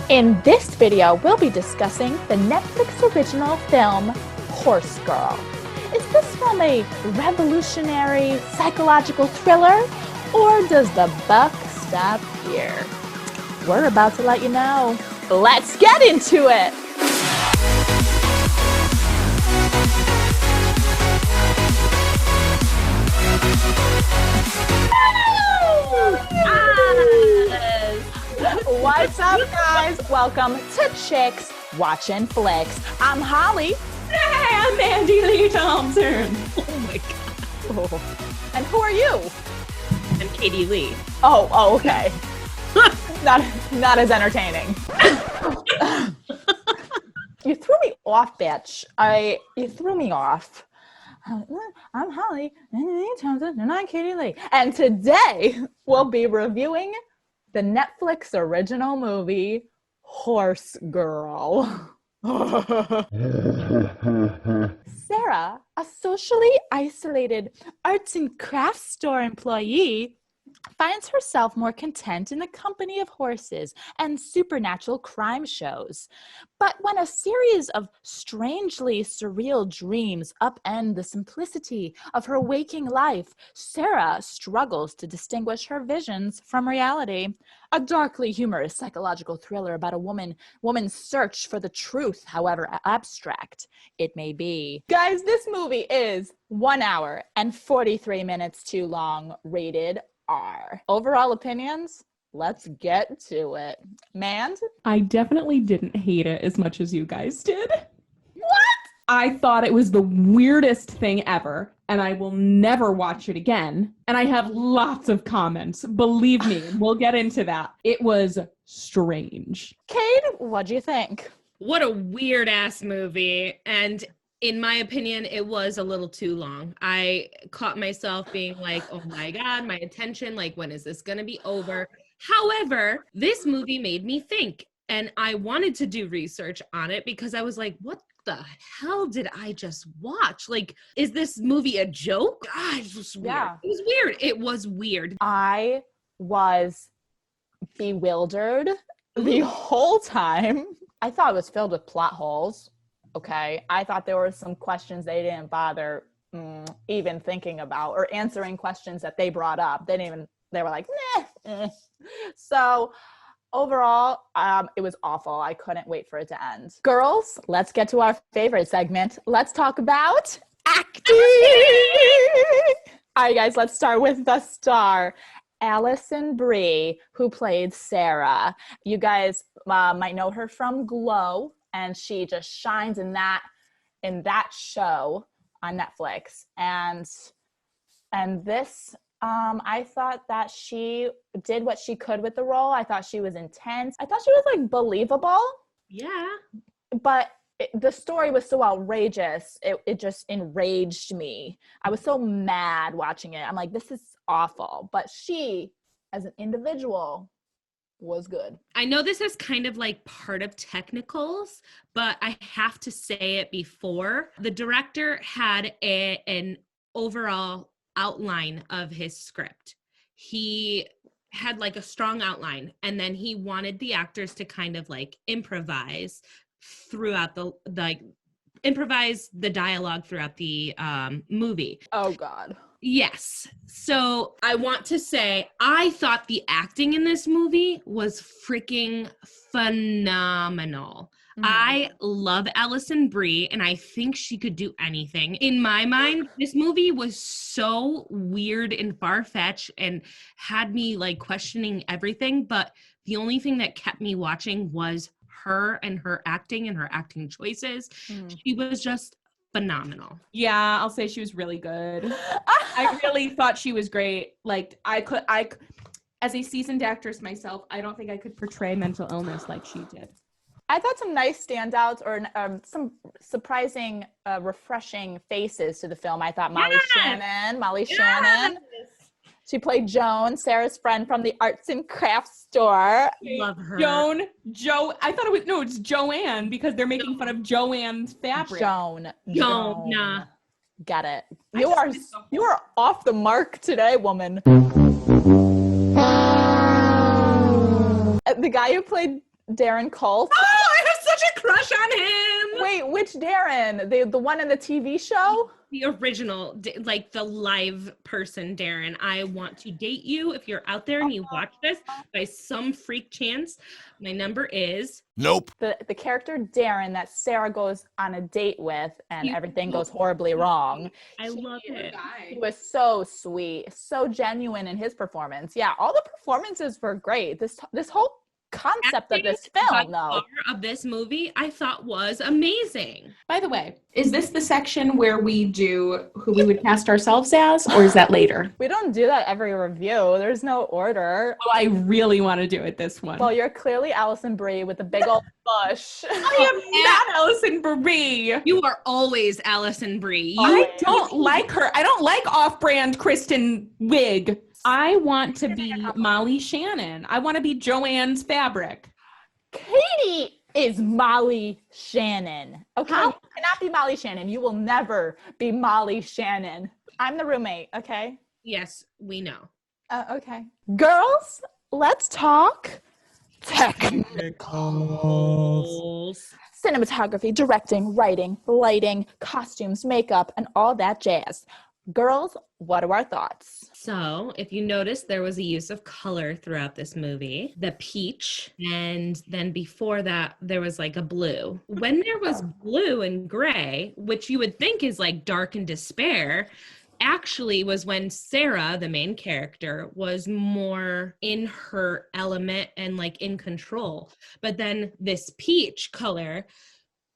In this video, we'll be discussing the Netflix original film, Horse Girl. Is this film a revolutionary psychological thriller, or does the buck stop here? We're about to let you know. Let's get into it! What's up, guys? Welcome to Chicks Watchin' Flicks. I'm Holly. Hey, I'm Mandy Lee Thompson. Oh my god. Oh. And who are you? I'm Katie Lee. Oh, okay. not as entertaining. You threw me off, bitch. You threw me off. I'm Holly, and I'm Katie Lee. And today we'll be reviewing the Netflix original movie, Horse Girl. Sarah, a socially isolated arts and crafts store employee, finds herself more content in the company of horses and supernatural crime shows. But when a series of strangely surreal dreams upend the simplicity of her waking life, Sarah struggles to distinguish her visions from reality. A darkly humorous psychological thriller about a woman's search for the truth, however abstract it may be. Guys, this movie is 1 hour and 43 minutes too long, rated R. Overall opinions? Let's get to it. Mand? I definitely didn't hate it as much as you guys did. What? I thought it was the weirdest thing ever, and I will never watch it again. And I have lots of comments. Believe me, we'll get into that. It was strange. Cade, what'd you think? What a weird ass movie. And in my opinion, it was a little too long. I caught myself being like, oh my God, my attention, like, when is this going to be over? However, this movie made me think, and I wanted to do research on it because I was like, what the hell did I just watch? Like, is this movie a joke? God, it was weird. Yeah. It was weird. It was weird. I was bewildered the whole time. I thought it was filled with plot holes. Okay, I thought there were some questions they didn't bother even thinking about, or answering questions that they brought up. They were like, nah. So overall, it was awful. I couldn't wait for it to end. Girls, let's get to our favorite segment. Let's talk about acting. All right, guys, let's start with the star, Alison Brie, who played Sarah. You guys might know her from Glow. And she just shines in that show on Netflix. And this, I thought that she did what she could with the role. I thought she was intense. I thought she was like believable. Yeah. But the story was so outrageous. It just enraged me. I was so mad watching it. I'm like, this is awful. But she, as an individual, was good. I know this is kind of like part of technicals, but I have to say it before. The director had an overall outline of his script. He had like a strong outline, and then he wanted the actors to kind of like improvise throughout improvise the dialogue throughout the movie. Oh God. Yes. So I want to say, I thought the acting in this movie was freaking phenomenal. Mm-hmm. I love Alison Brie, and I think she could do anything. In my mind, this movie was so weird and far-fetched and had me like questioning everything. But the only thing that kept me watching was her and her acting choices. Mm. She was just phenomenal. Yeah, I'll say she was really good. I really thought she was great. Like, I as a seasoned actress myself, I don't think I could portray mental illness like she did. I thought some nice standouts, or some surprising, refreshing faces to the film. I thought Molly Shannon. She played Joan, Sarah's friend from the arts and crafts store. Love her. I thought it's Joanne, because they're making fun of Joanne's fabric. Joan. Nah. Get it. You are off the mark today, woman. The guy who played Darren Colt. Oh, I have such a crush on him. Wait, which Darren? The one in the TV show? The original, like the live person, Darren. I want to date you. If you're out there and you watch this by some freak chance, my number is... Nope. The character Darren that Sarah goes on a date with and everything goes horribly wrong. I love it. He was so sweet, so genuine in his performance. Yeah, all the performances were great. This whole concept of this film, though, of this movie, I thought was amazing. By the way, is this the section where we do who we would cast ourselves as, or is that later? we don't do that every review. There's no order. Oh, I really want to do it this one. Well, you're clearly Allison Brie with a big old bush. I am not Allison Brie. You are always Allison Brie. I don't like her. I don't like off-brand Kristen Wiig. I want to be Molly Shannon. I want to be Joanne's fabric. Katie is Molly Shannon. Okay, you cannot be Molly Shannon. You will never be Molly Shannon. I'm the roommate. Okay. Yes, we know. Okay. Girls, let's talk cinematography, directing, writing, lighting, costumes, makeup, and all that jazz. Girls, what are our thoughts? So, if you notice, there was a use of color throughout this movie. The peach, and then before that, there was like a blue. When there was blue and gray, which you would think is like dark and despair, actually was when Sarah, the main character, was more in her element and like in control. But then this peach color,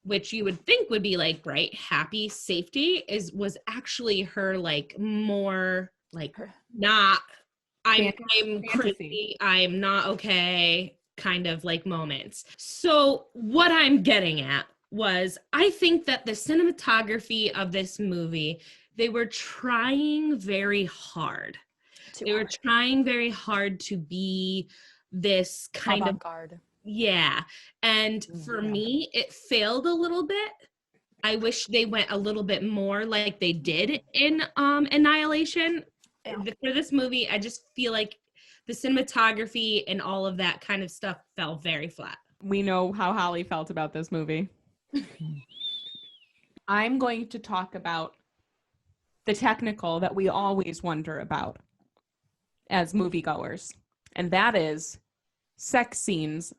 which you would think would be like bright, happy, safety, was actually her like more like not I'm crazy, I'm not okay kind of like moments. So what I'm getting at was I think that the cinematography of this movie, they were trying very hard. They were trying very hard to be this kind of yeah. And for me, it failed a little bit. I wish they went a little bit more like they did in Annihilation. For this movie, I just feel like the cinematography and all of that kind of stuff fell very flat. We know how Holly felt about this movie. I'm going to talk about the technical that we always wonder about as moviegoers, and that is sex scenes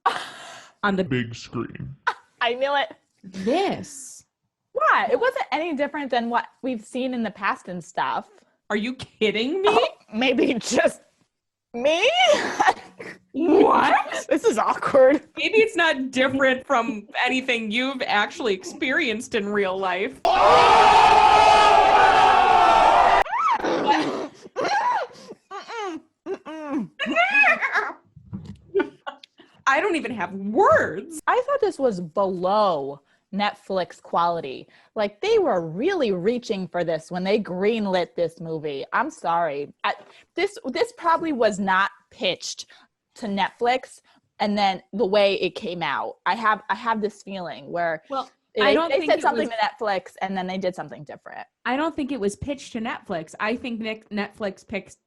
on the big screen. I knew it. This. What? It wasn't any different than what we've seen in the past and stuff. Are you kidding me? Oh, maybe just me? What? This is awkward. Maybe it's not different from anything you've actually experienced in real life. I don't even have words. I thought this was below Netflix quality. Like, they were really reaching for this when they greenlit this movie. I'm sorry. This probably was not pitched to Netflix, and then the way it came out. I have this feeling where they said something to Netflix and then they did something different. I don't think it was pitched to Netflix. I think Netflix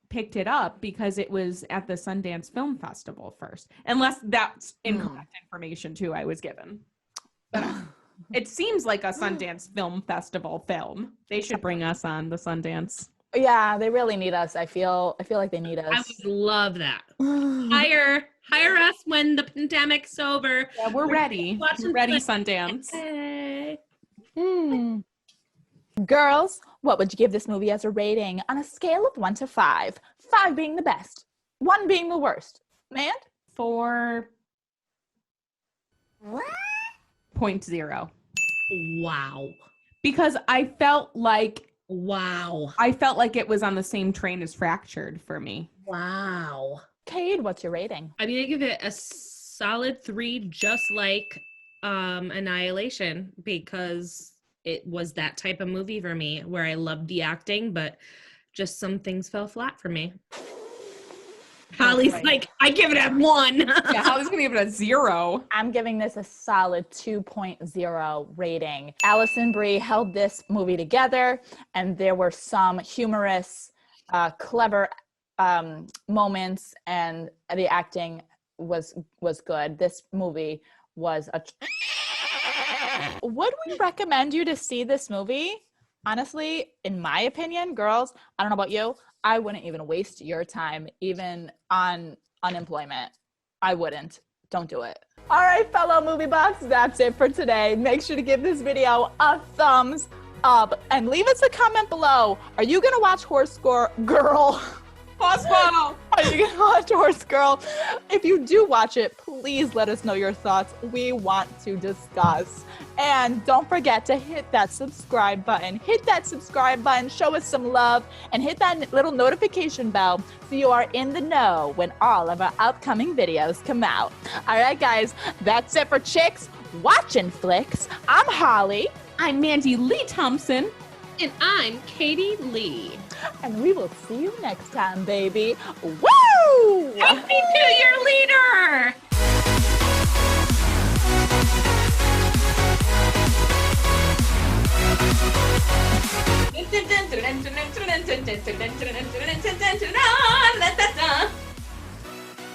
picked it up because it was at the Sundance Film Festival first. Unless that's incorrect information too I was given. But it seems like a Sundance Film Festival film. They should bring us on the Sundance. Yeah, they really need us. I feel like they need us. I would love that. Hire us when the pandemic's over. Yeah, we're ready. We're ready, Sundance. Hey. Girls, what would you give this movie as a rating on a scale of 1 to 5? 5 being the best, 1 being the worst. And? 4.0. Wow. Because I felt like it was on the same train as Fractured for me. Wow. Cade, what's your rating? I'm gonna give it a solid 3, just like Annihilation, because it was that type of movie for me where I loved the acting, but just some things fell flat for me. Holly's like, I give it a 1. Yeah, Holly's gonna give it a 0. I'm giving this a solid 2.0 rating. Allison Brie held this movie together, and there were some humorous, clever moments, and the acting was good. This movie was a. Would we recommend you to see this movie? Honestly, in my opinion, girls, I don't know about you, I wouldn't even waste your time, even on unemployment. I wouldn't. Don't do it. All right, fellow movie buffs, that's it for today. Make sure to give this video a thumbs up and leave us a comment below. Are you gonna watch Girl? Hospital! Are you gonna watch Horse Girl? If you do watch it, please let us know your thoughts. We want to discuss. And don't forget to hit that subscribe button. Hit that subscribe button, show us some love, and hit that little notification bell so you are in the know when all of our upcoming videos come out. All right, guys, that's it for Chicks Watching Flicks. I'm Holly. I'm Mandy Lee Thompson. And I'm Katie Lee. And we will see you next time, baby. Woo! Happy New Year, leader!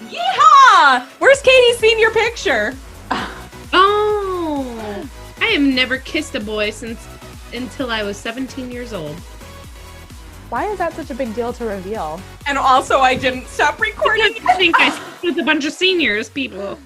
Yeehaw! Where's Katie's senior picture? Oh, I have never kissed a boy until I was 17 years old. Why is that such a big deal to reveal? And also, I didn't stop recording. I think I slept with a bunch of seniors, people.